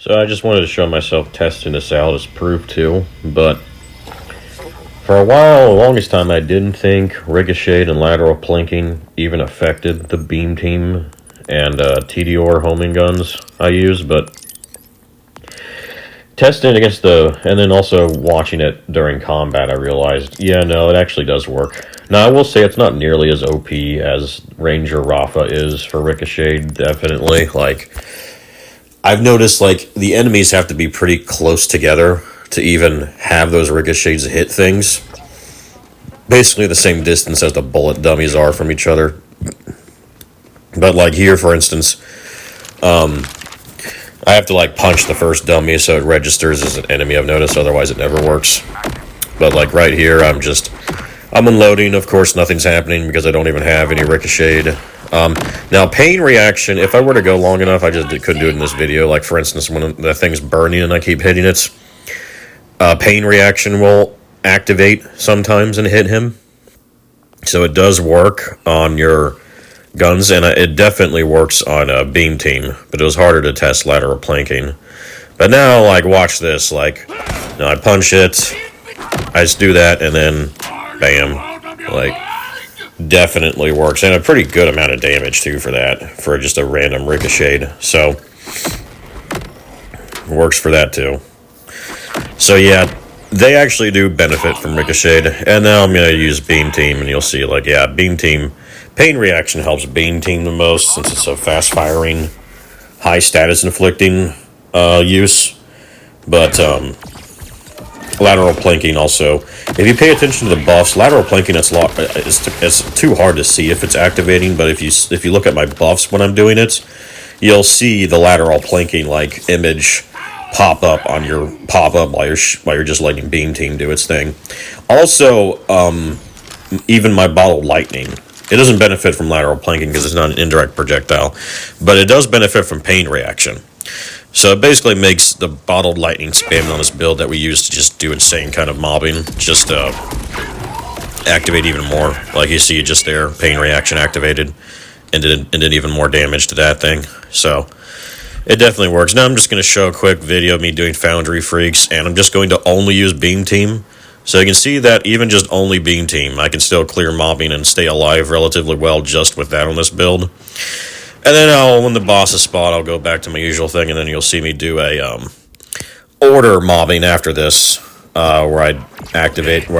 So I just wanted to show myself testing this out as proof too, but for a while, the longest time, I didn't think Ricochet and Lateral Plinking even affected the beam team and Tediore homing guns I use, but testing it against and then also watching it during combat, I realized, yeah, no, it actually does work. Now, I will say it's not nearly as OP as Ranger Rafa is for Ricochet, definitely. Like, I've noticed, like, the enemies have to be pretty close together to even have those ricochets hit things. Basically the same distance as the bullet dummies are from each other. But, like, here, for instance, I have to, like, punch the first dummy so it registers as an enemy, I've noticed, otherwise it never works. But, like, right here, I'm unloading. Of course, nothing's happening because I don't even have any ricocheted. Now, pain reaction, if I were to go long enough, I just couldn't do it in this video. Like, for instance, when the thing's burning and I keep hitting it, pain reaction will activate sometimes and hit him. So it does work on your guns, and it definitely works on a beam team, but it was harder to test lateral planking. But now, like, watch this. Like, I punch it, I just do that, and then bam. Like, definitely works, and a pretty good amount of damage too for that, for just a random ricochet. So works for that too. So yeah, they actually do benefit from ricochet. And now I'm gonna use beam team, and you'll see, like, yeah, beam team pain reaction helps beam team the most, since it's a fast firing, high status inflicting use. But lateral plinking also, if you pay attention to the buffs, lateral plinking, it's too hard to see if it's activating, but if you look at my buffs when I'm doing it, you'll see the lateral plinking, like, image pop up while you're just letting beam team do its thing. Also, even my bottled lightning, it doesn't benefit from lateral plinking because it's not an indirect projectile, but it does benefit from pain reaction. So it basically makes the bottled lightning spammed on this build that we use to just do insane kind of mobbing, just activate even more. Like, you see just there, pain reaction activated, and did even more damage to that thing. So it definitely works. Now I'm just going to show a quick video of me doing Foundry Freaks, and I'm just going to only use beam team. So you can see that even just only beam team, I can still clear mobbing and stay alive relatively well just with that on this build. And then when the boss is spot, I'll go back to my usual thing, and then you'll see me do a order mobbing after this, where I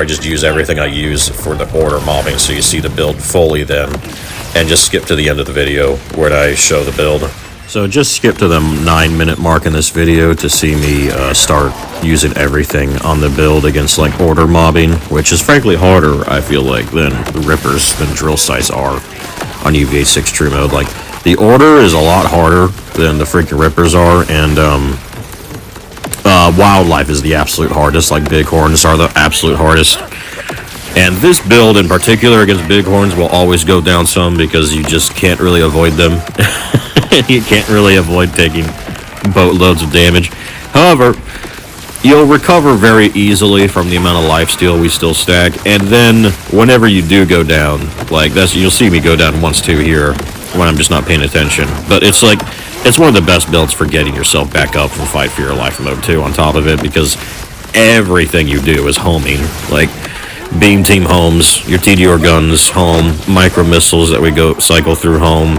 just use everything I use for the order mobbing, so you see the build fully then, and just skip to the end of the video where I show the build. So just skip to the 9-minute mark in this video to see me start using everything on the build against, like, order mobbing, which is frankly harder, I feel like, than the rippers, than drill sites are on UV-6 true mode. Like, the order is a lot harder than the freaking rippers are, and wildlife is the absolute hardest. Like, bighorns are the absolute hardest. And this build in particular against bighorns will always go down some because you just can't really avoid them. You can't really avoid taking boatloads of damage. However, you'll recover very easily from the amount of lifesteal we still stack, and then whenever you do go down, like, you'll see me go down once too here when I'm just not paying attention. But it's like, it's one of the best builds for getting yourself back up from fight for your life mode too, on top of it, because everything you do is homing. Like, beam team homes, your Tediore guns home, micro missiles that we go cycle through home.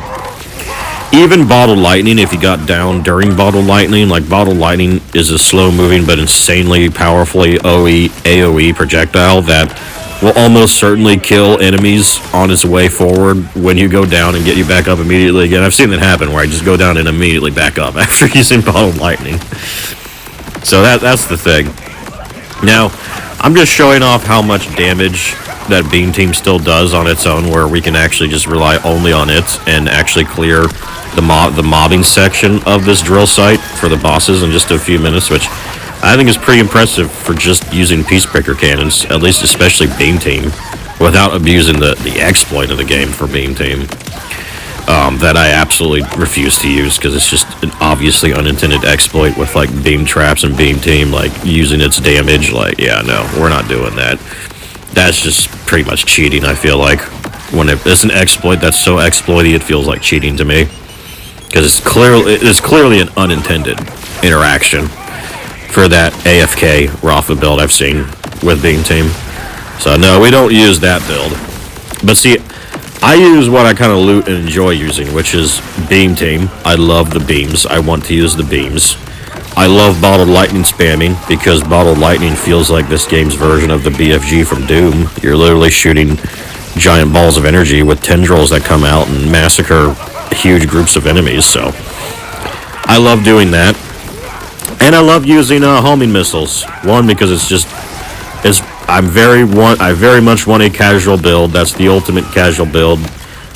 Even bottled lightning, if you got down during bottled lightning, like, bottled lightning is a slow moving but insanely powerfully AoE projectile that will almost certainly kill enemies on its way forward when you go down and get you back up immediately again. I've seen that happen where I just go down and immediately back up after using bottled lightning. So that's the thing. Now, I'm just showing off how much damage that beam team still does on its own, where we can actually just rely only on it and actually clear the mobbing section of this drill site for the bosses in just a few minutes, which I think is pretty impressive for just using piecebreaker cannons, at least especially beam team, without abusing the exploit of the game for beam team. That I absolutely refuse to use because it's just an obviously unintended exploit with, like, beam traps and beam team, like, using its damage. Like, yeah, no, we're not doing that. That's just pretty much cheating, I feel like. When it's an exploit that's so exploity, it feels like cheating to me. because it's clearly an unintended interaction for that AFK Rafa build I've seen with Beam Team. So no, we don't use that build. But see, I use what I kind of loot and enjoy using, which is Beam Team. I love the beams. I want to use the beams. I love Bottled Lightning spamming, because Bottled Lightning feels like this game's version of the BFG from Doom. You're literally shooting giant balls of energy with tendrils that come out and massacre huge groups of enemies, so I love doing that. And I love using homing missiles. One, because I very much want a casual build. That's the ultimate casual build.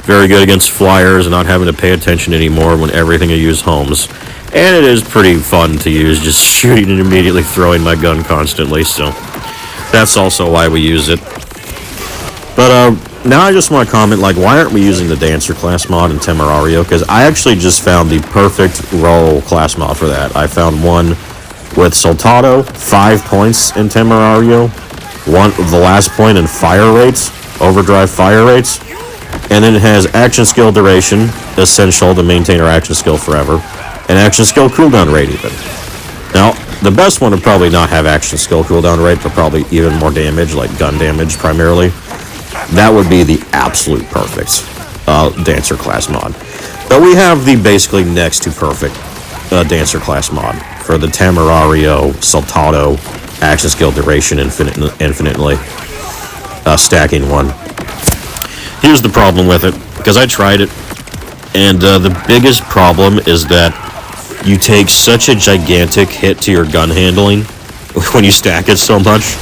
Very good against flyers and not having to pay attention anymore when everything I use homes. And it is pretty fun to use, just shooting and immediately throwing my gun constantly, so that's also why we use it. But now I just want to comment, like, why aren't we using the Dancer class mod in Temerario? Because I actually just found the perfect role class mod for that. I found one with Soldado, 5 points in Temerario, the last point in fire rates, overdrive fire rates, and then it has action skill duration, essential to maintain our action skill forever, and action skill cooldown rate even. Now, the best one would probably not have action skill cooldown rate, but probably even more damage, like gun damage primarily. That would be the absolute perfect Dancer class mod. But we have the basically next to perfect Dancer class mod for the Temerario Soldado action skill duration infinitely stacking one. Here's the problem with it, because I tried it, and the biggest problem is that you take such a gigantic hit to your gun handling when you stack it so much.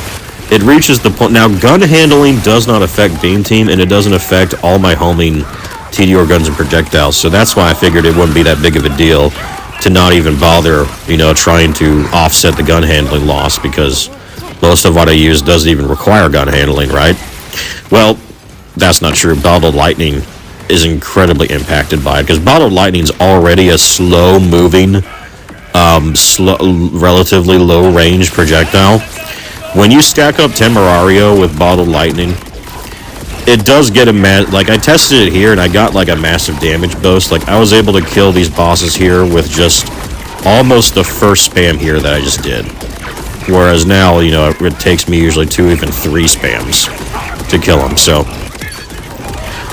It reaches the point. Now, gun handling does not affect Beam Team, and it doesn't affect all my homing Tediore guns and projectiles, so that's why I figured it wouldn't be that big of a deal to not even bother, trying to offset the gun handling loss, because most of what I use doesn't even require gun handling, right? Well, that's not true. Bottled Lightning is incredibly impacted by it, because Bottled Lightning's already a slow-moving, relatively low-range projectile. When you stack up Temerario with Bottled Lightning, it does get I tested it here and I got like a massive damage boost. Like, I was able to kill these bosses here with just almost the first spam here that I just did. Whereas now, it takes me usually 2, even 3 spams to kill them. So,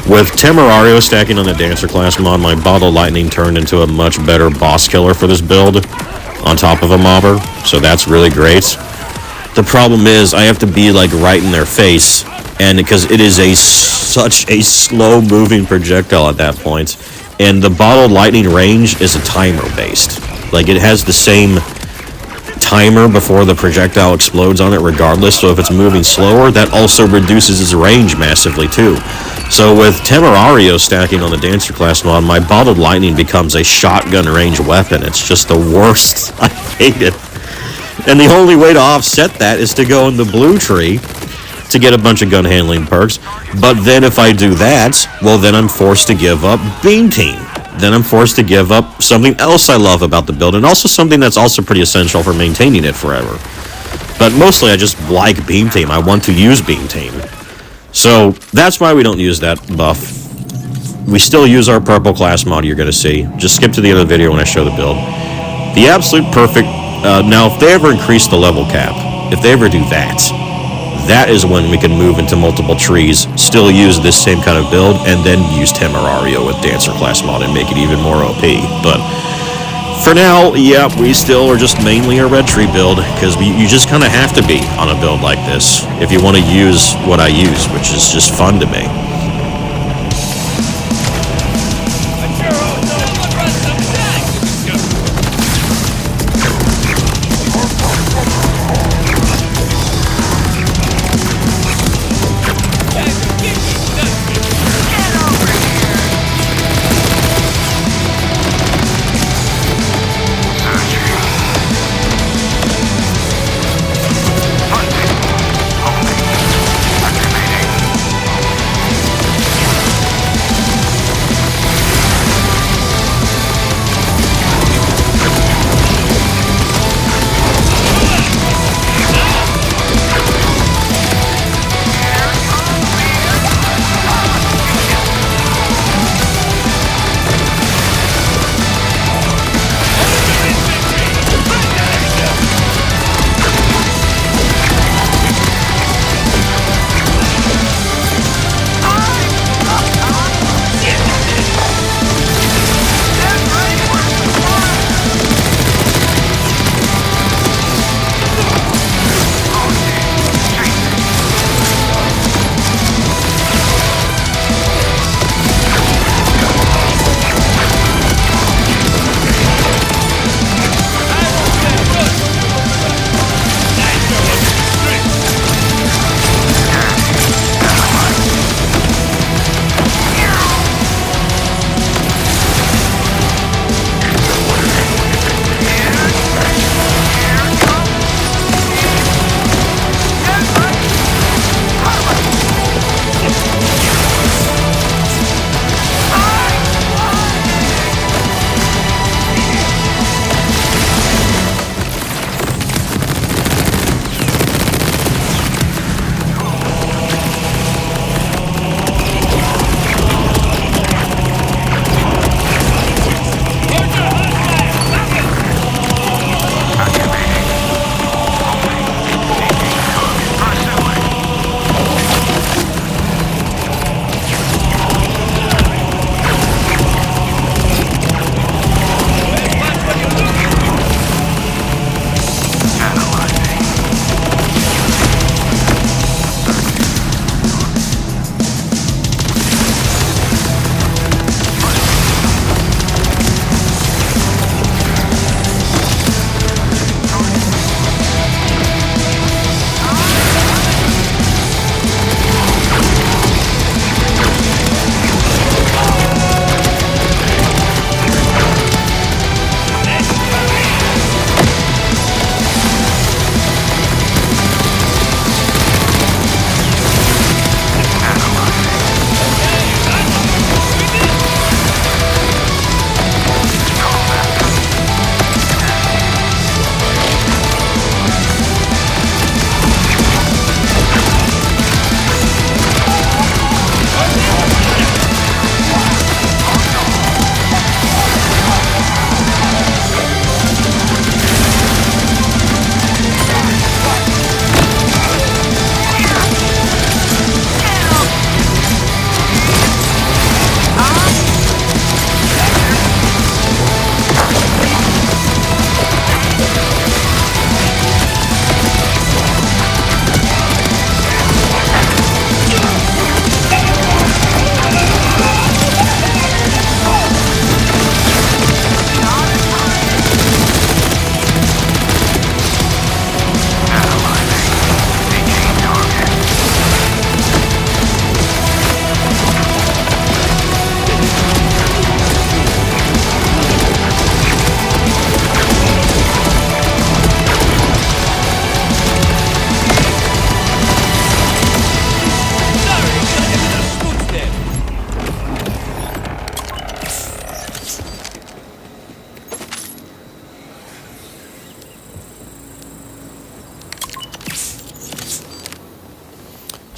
with Temerario stacking on the Dancer class mod, my Bottled Lightning turned into a much better boss killer for this build on top of a mobber. So that's really great. The problem is I have to be like right in their face, and because it is such a slow moving projectile at that point, and the Bottled Lightning range is a timer based. Like, it has the same timer before the projectile explodes on it regardless, so if it's moving slower, that also reduces its range massively too. So with Temerario stacking on the Dancer class mod, my Bottled Lightning becomes a shotgun range weapon. It's just the worst. I hate it. And the only way to offset that is to go in the blue tree to get a bunch of gun handling perks. But then if I do that, well, then I'm forced to give up Beam Team. Then I'm forced to give up something else I love about the build, and also something that's also pretty essential for maintaining it forever. But mostly I just like Beam Team. I want to use Beam Team. So that's why we don't use that buff. We still use our purple class mod you're going to see. Just skip to the end of the video when I show the build. The absolute perfect... now, if they ever increase the level cap, if they ever do that, that is when we can move into multiple trees, still use this same kind of build, and then use Temerario with Dancer class mod and make it even more OP. But for now, yeah, we still are just mainly a red tree build, because you just kind of have to be on a build like this if you want to use what I use, which is just fun to me.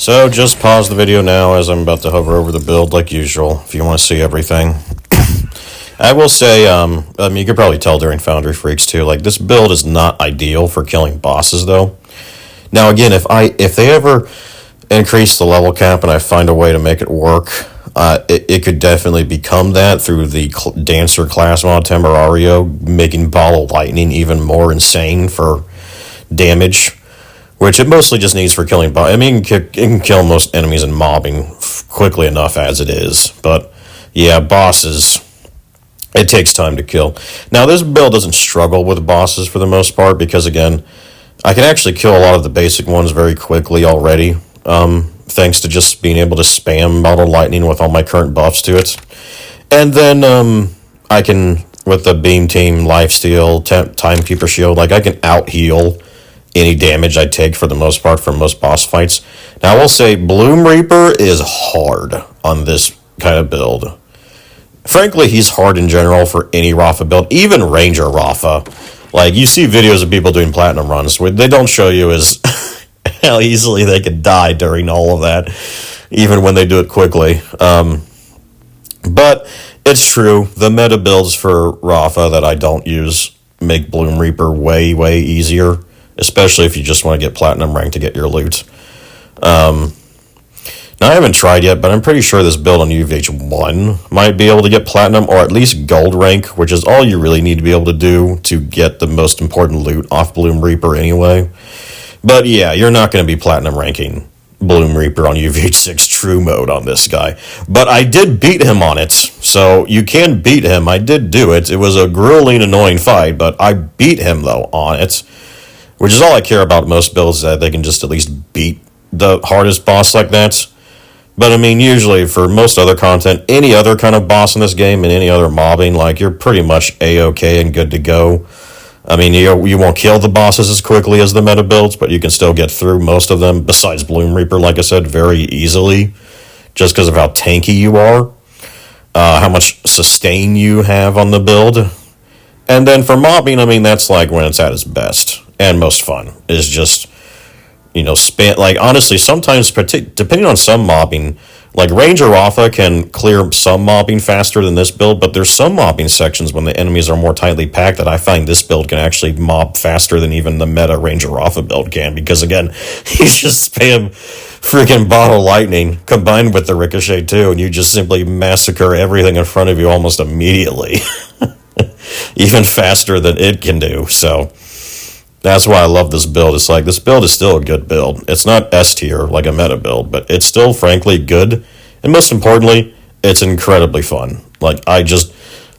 So just pause the video now as I'm about to hover over the build like usual if you want to see everything. I will say, you could probably tell during Foundry Freaks too, like this build is not ideal for killing bosses though. Now again, if they ever increase the level cap and I find a way to make it work, it could definitely become that through the Dancer class mod Temerario, making Ball of Lightning even more insane for damage, which it mostly just needs for killing bosses. I mean, it can kill most enemies in mobbing quickly enough as it is, but yeah, bosses, it takes time to kill. Now, this build doesn't struggle with bosses for the most part because, again, I can actually kill a lot of the basic ones very quickly already, thanks to just being able to spam Bottle Lightning with all my current buffs to it. And then I can, with the Beam Team, Lifesteal, Timekeeper Shield, like I can out-heal any damage I take for the most part from most boss fights. Now, I will say Bloom Reaper is hard on this kind of build. Frankly, he's hard in general for any Rafa build, even Ranger Rafa. Like, you see videos of people doing platinum runs, where they don't show you is how easily they could die during all of that, even when they do it quickly. But it's true, the meta builds for Rafa that I don't use make Bloom Reaper way, way easier, especially if you just want to get platinum rank to get your loot. Now, I haven't tried yet, but I'm pretty sure this build on UVH1 might be able to get platinum, or at least gold rank, which is all you really need to be able to do to get the most important loot off Bloom Reaper anyway. But yeah, you're not going to be platinum ranking Bloom Reaper on UVH6 True Mode on this guy. But I did beat him on it, so you can beat him. I did do it. It was a grueling, annoying fight, but I beat him, though, on it, which is all I care about most builds, that they can just at least beat the hardest boss like that. But I mean, usually for most other content, any other kind of boss in this game and any other mobbing, like, you're pretty much A-okay and good to go. I mean, you won't kill the bosses as quickly as the meta builds, but you can still get through most of them, besides Bloom Reaper, like I said, very easily, just because of how tanky you are, how much sustain you have on the build. And then for mobbing, I mean, that's like when it's at its best and most fun, is just, you know, like, honestly, sometimes, depending on some mobbing, like, Ranger Rafa can clear some mobbing faster than this build, but there's some mobbing sections when the enemies are more tightly packed that I find this build can actually mob faster than even the meta Ranger Rafa build can, because, again, he's just spam freaking Bottle Lightning combined with the Ricochet, too, and you just simply massacre everything in front of you almost immediately. Even faster than it can do, so that's why I love this build. It's like, this build is still a good build. It's not S tier like a meta build, but it's still, frankly, good. And most importantly, it's incredibly fun. Like, I just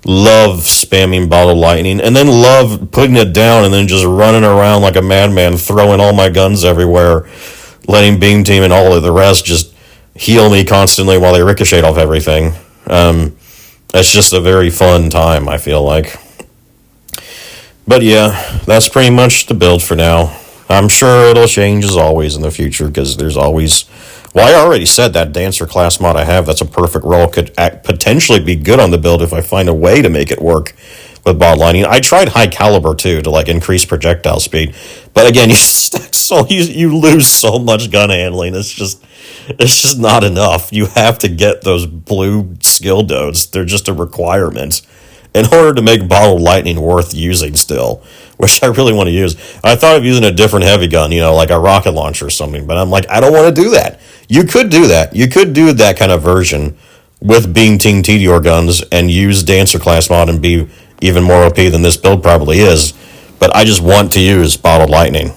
love spamming Bottle Lightning, and then love putting it down and then just running around like a madman, throwing all my guns everywhere, letting Beam Team and all of the rest just heal me constantly while they ricochet off everything. It's just a very fun time, I feel like. But yeah, that's pretty much the build for now. I'm sure it'll change as always in the future, because there's always... Well, I already said that Dancer class mod I have that's a perfect role could potentially be good on the build if I find a way to make it work with bot lining. I tried High Caliber too to like increase projectile speed, but again, you lose so much gun handling. It's just not enough. You have to get those blue skill nodes. They're just a requirement in order to make Bottle Lightning worth using still, which I really want to use. I thought of using a different heavy gun, like a rocket launcher or something, but I'm like, I don't want to do that. You could do that. You could do that kind of version with Beam Team Tediore guns and use Dancer class mod and be even more OP than this build probably is, but I just want to use Bottle Lightning.